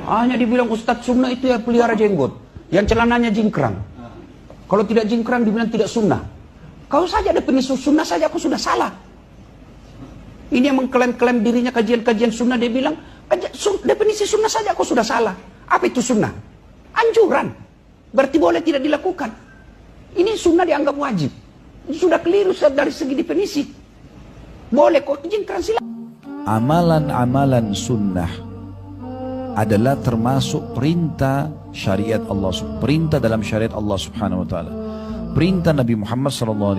Hanya dibilang Ustadz sunnah itu ya pelihara jenggot, yang celananya jingkrang. Kalau tidak jingkrang dibilang tidak sunnah. Kau saja definisi sunnah saja aku sudah salah. Ini yang mengklaim-klaim dirinya kajian-kajian sunnah, dia bilang definisi sunnah saja aku sudah salah. Apa itu sunnah? Anjuran. Berarti boleh tidak dilakukan. Ini sunnah dianggap wajib. Ini sudah keliru dari segi definisi. Boleh kok jingkrang silakan. Amalan-amalan sunnah adalah termasuk perintah syariat Allah, perintah dalam syariat Allah Subhanahu wa taala. Perintah Nabi Muhammad SAW.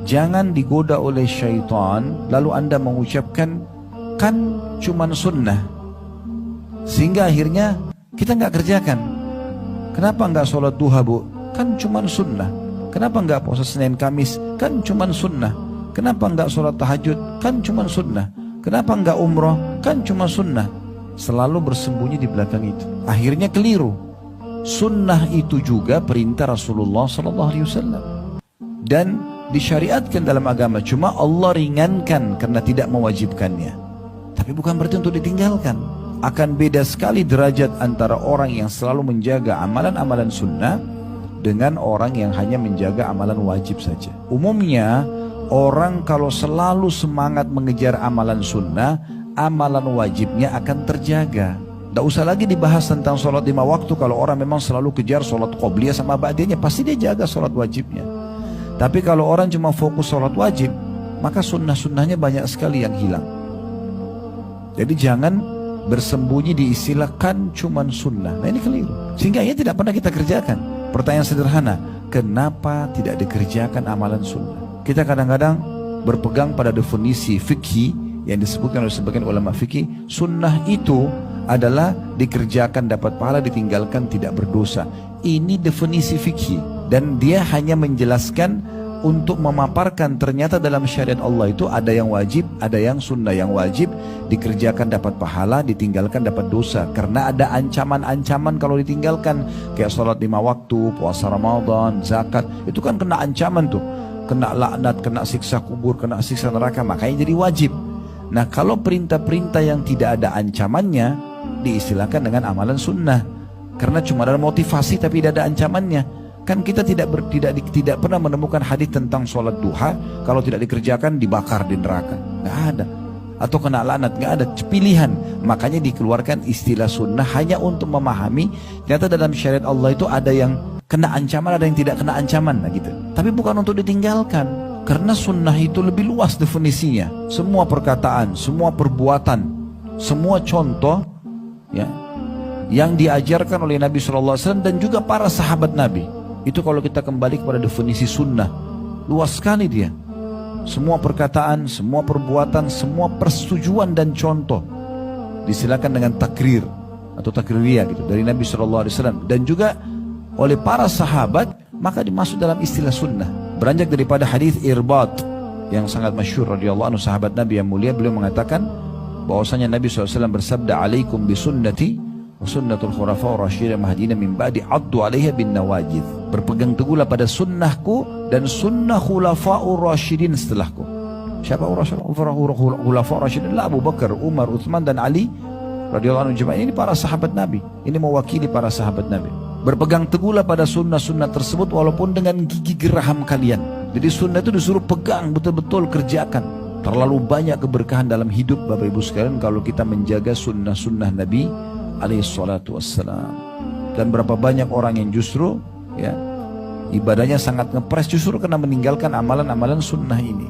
Jangan digoda oleh syaitan lalu Anda mengucapkan kan cuman sunnah, sehingga akhirnya kita nggak kerjakan. Kenapa nggak sholat duha, Bu? Kan cuman sunnah. Kenapa nggak puasa Senin Kamis? Kan cuman sunnah. Kenapa nggak sholat tahajud? Kan cuman sunnah. Kenapa nggak umroh? Kan cuma sunnah. Selalu bersembunyi di belakang itu. Akhirnya keliru. Sunnah itu juga perintah Rasulullah SAW dan disyariatkan dalam agama. Cuma Allah ringankan karena tidak mewajibkannya. Tapi bukan berarti untuk ditinggalkan. Akan beda sekali derajat antara orang yang selalu menjaga amalan-amalan sunnah dengan orang yang hanya menjaga amalan wajib saja. Umumnya orang kalau selalu semangat mengejar amalan sunnah, amalan wajibnya akan terjaga. Tidak usah lagi dibahas tentang sholat 5 waktu. Kalau orang memang selalu kejar sholat qobliyah sama ba'diyahnya, pasti dia jaga sholat wajibnya. Tapi kalau orang cuma fokus sholat wajib, maka sunnah-sunnahnya banyak sekali yang hilang. Jadi jangan bersembunyi di istilah kan cuman sunnah. Nah ini keliru, sehingga ini tidak pernah kita kerjakan. Pertanyaan sederhana, kenapa tidak dikerjakan amalan sunnah? Kita kadang-kadang berpegang pada definisi fikih yang disebutkan oleh sebagian ulama fikih. Sunnah itu adalah dikerjakan dapat pahala, ditinggalkan tidak berdosa. Ini definisi fikih, dan dia hanya menjelaskan untuk memaparkan ternyata dalam syariat Allah itu ada yang wajib, ada yang sunnah. Yang wajib dikerjakan dapat pahala, ditinggalkan dapat dosa. Karena ada ancaman-ancaman kalau ditinggalkan, kayak sholat 5 waktu, puasa Ramadan, zakat, itu kan kena ancaman tuh, kena laknat, kena siksa kubur, kena siksa neraka, makanya jadi wajib. Nah kalau perintah-perintah yang tidak ada ancamannya diistilahkan dengan amalan sunnah, karena cuma ada motivasi tapi tidak ada ancamannya. Kan kita tidak pernah menemukan hadis tentang sholat duha kalau tidak dikerjakan dibakar di neraka, nggak ada. Atau kena laknat, nggak ada. Pilihan. Makanya dikeluarkan istilah sunnah hanya untuk memahami ternyata dalam syariat Allah itu ada yang kena ancaman, ada yang tidak kena ancaman, nah gitu. Tapi bukan untuk ditinggalkan, karena sunnah itu lebih luas definisinya. Semua perkataan, semua perbuatan, semua contoh ya, yang diajarkan oleh Nabi SAW dan juga para sahabat Nabi. Itu kalau kita kembali kepada definisi sunnah, luas sekali dia. Semua perkataan, semua perbuatan, semua persetujuan dan contoh disilakan dengan takrir atau takririyah gitu dari Nabi SAW dan juga oleh para sahabat, maka dimasuk dalam istilah sunnah. Beranjak daripada hadis Irbat yang sangat masyhur radhiyallahu anhu, sahabat Nabi yang mulia, beliau mengatakan bahwasanya Nabi SAW bersabda, alaikum bisunnati wa sunnatul khulafa'ur rasyidin mahdiyina min ba'di addu 'alaiha bin nawajid. Berpegang teguhlah pada sunnahku dan sunnah khulafa'ur rasyidin setelahku. Siapa khulafa'ur rasyidin? Abu Bakar, Umar, Utsman dan Ali radhiyallahu anhu jemaah. Ini para sahabat Nabi, ini mewakili para sahabat Nabi. Berpegang teguhlah pada sunnah-sunnah tersebut walaupun dengan gigi geraham kalian. Jadi sunnah itu disuruh pegang, betul-betul kerjakan. Terlalu banyak keberkahan dalam hidup Bapak Ibu sekalian kalau kita menjaga sunnah-sunnah Nabi alaihi salatu wassalam. Dan berapa banyak orang yang justru ya ibadahnya sangat ngepres justru karena meninggalkan amalan-amalan sunnah ini.